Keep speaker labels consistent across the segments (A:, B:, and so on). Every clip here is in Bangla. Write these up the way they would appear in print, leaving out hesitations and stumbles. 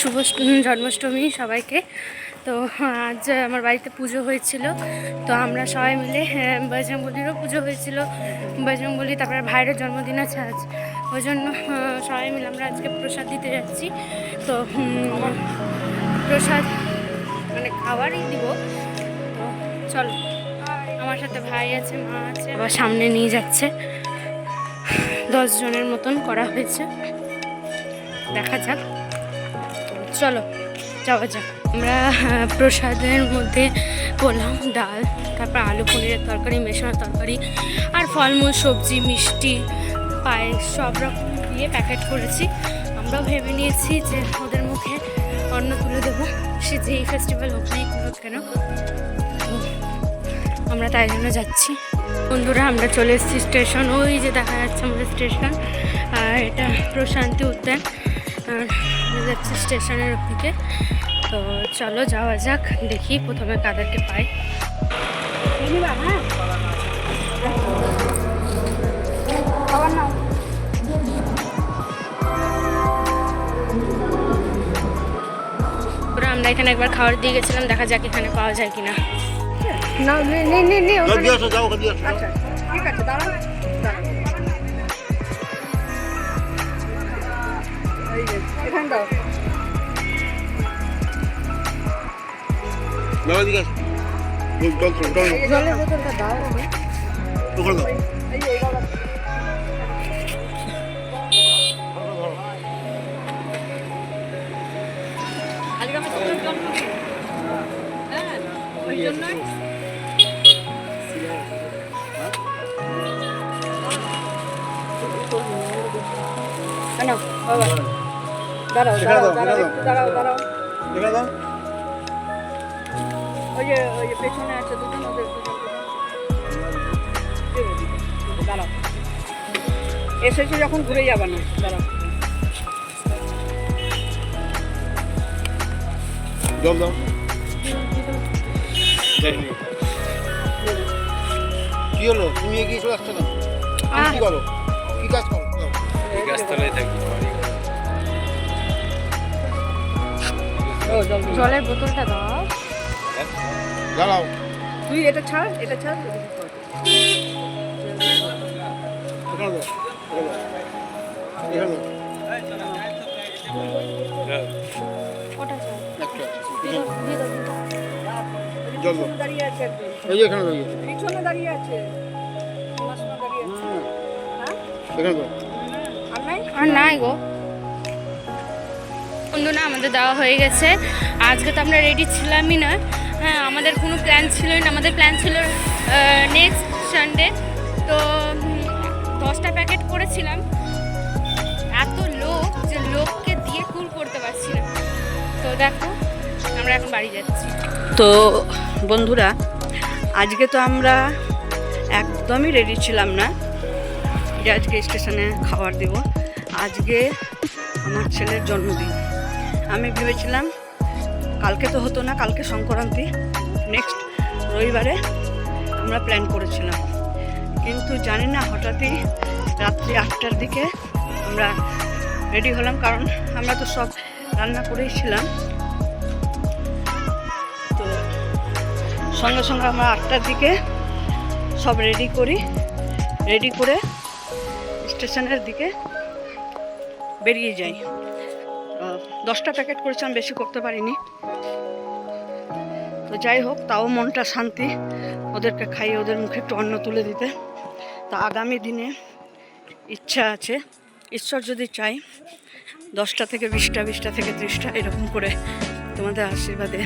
A: শুভ জন্মাষ্টমী সবাইকে। তো আজ আমার বাড়িতে পুজো হয়েছিল, তো আমরা সবাই মিলে বজরংবলীরও পুজো হয়েছিল, বজরংবলী তারপরে ভাইয়ের জন্মদিন আছে আজ, ওই জন্য সবাই মিলে আমরা আজকে প্রসাদ দিতে যাচ্ছি। তো প্রসাদ মানে খাবারই দিব। তো চলো, আমার সাথে ভাই আছে, মা আছে, আবার সামনে নিয়ে যাচ্ছে। 10 জনের মতন করা হয়েছে, দেখা যাক। চলো যাওয়া যাক। আমরা প্রসাদের মধ্যে পোলাও, ডাল, তারপর আলু পনিরের তরকারি, মেশানো তরকারি আর ফলমূল, সবজি, মিষ্টি, পায়েস সব রকম দিয়ে প্যাকেট করেছি। আমরাও ভেবে নিয়েছি যে ওদের মুখে অন্ন তুলে দেবো, সে যেই ফেস্টিভ্যাল হোক নাই হোক কেন। আমরা তাই জন্য যাচ্ছি। বন্ধুরা, আমরা চলে এসেছি স্টেশন, ওই যে দেখা যাচ্ছে আমাদের স্টেশন, আর এটা প্রশান্তি উদ্যান, আর যাচ্ছে স্টেশনের দিকে। তো চলো যাওয়া যাক, দেখি প্রথমে কাদেরকে পাই। আমরা এখানে একবার খাবার দিয়ে গেছিলাম, দেখা যাক এখানে পাওয়া যায় কিনা। না ঠিক আছে, দাঁড়ান। এখানে দাও। জলের বোতলটা দাও। দাঁড়াও দাঁড়াও দাঁড়াও দাঁড়াও দাঁড়াও, ওই যে পেছনে আছে দুজন, ওদের দাঁড়াও, এসেছে যখন ঘুরে যাবে না। দাঁড়াও,
B: জল দাও। কি হলো, তুমি এগিয়ে চলে আসছো না? কি করো, কি কাজ করো? গাছতলায় থাকি।
A: জলের বোতলটা দাও।
B: দাঁড়াও,
A: তুই এটা ছাড়, এটা ছাড়। দাঁড়িয়ে আছে, পিছনে দাঁড়িয়ে আছে, আর নাই গো। বন্ধুরা, আমাদের দেওয়া হয়ে গেছে। আজকে তো আমরা রেডি ছিলামই না, হ্যাঁ, আমাদের কোনো প্ল্যান ছিলই না। আমাদের প্ল্যান ছিল নেক্সট সানডে। তো 10টা প্যাকেট করেছিলাম, এত লোক যে লোককে দিয়ে কুল করতে পারছি না। তো দেখো, আমরা এখন বাড়ি যাচ্ছি।
C: তো বন্ধুরা, আজকে তো আমরা একদমই রেডি ছিলাম না যে আজকে স্টেশনে খাবার দেব। আজকে আমার ছেলের জন্মদিন। আমি ভেবেছিলাম কালকে তো হতো না, কালকে সংক্রান্তি, নেক্সট রবিবারে আমরা প্ল্যান করেছিলাম। কিন্তু জানি না, হঠাৎই রাত্রি 8টার দিকে আমরা রেডি হলাম, কারণ আমরা তো সব রান্না করেই ছিলাম। তো সঙ্গে সঙ্গে আমরা 8টার দিকে সব রেডি করে স্টেশনের দিকে বেরিয়ে যাই। 10টা প্যাকেট করেছিলাম, বেশি করতে পারিনি। তো যাই হোক, তাও মনটা শান্তি ওদেরকে খাইয়ে ওদের মুখে একটু অন্ন তুলে দিতে। তা আগামী দিনে ইচ্ছা আছে, ঈশ্বর যদি চাই, 10টা থেকে 20টা, 20টা থেকে 30টা, এরকম করে তোমাদের আশীর্বাদে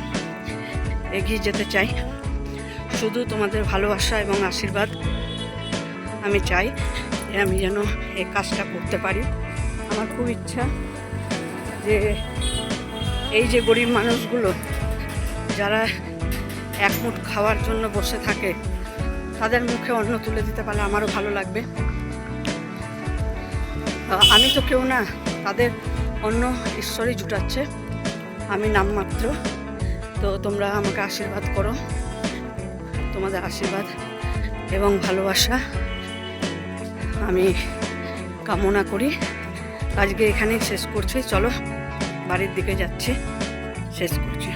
C: এগিয়ে যেতে চাই। শুধু তোমাদের ভালোবাসা এবং আশীর্বাদ আমি চাই, আমি যেন এই কাজটা করতে পারি। আমার খুব ইচ্ছা যে এই যে গরিব মানুষগুলো যারা এক মুঠ খাওয়ার জন্য বসে থাকে, তাদের মুখে অন্ন তুলে দিতে পারলে আমারও ভালো লাগবে। আমি তো কেউ না, তাদের অন্ন ঈশ্বরই জুটাচ্ছে, আমি নামমাত্র। তো তোমরা আমাকে আশীর্বাদ করো, তোমাদের আশীর্বাদ এবং ভালোবাসা আমি কামনা করি। আজকে এখানেই শেষ করছি। চলো বাড়ির দিকে যাচ্ছি, শেষ করছি।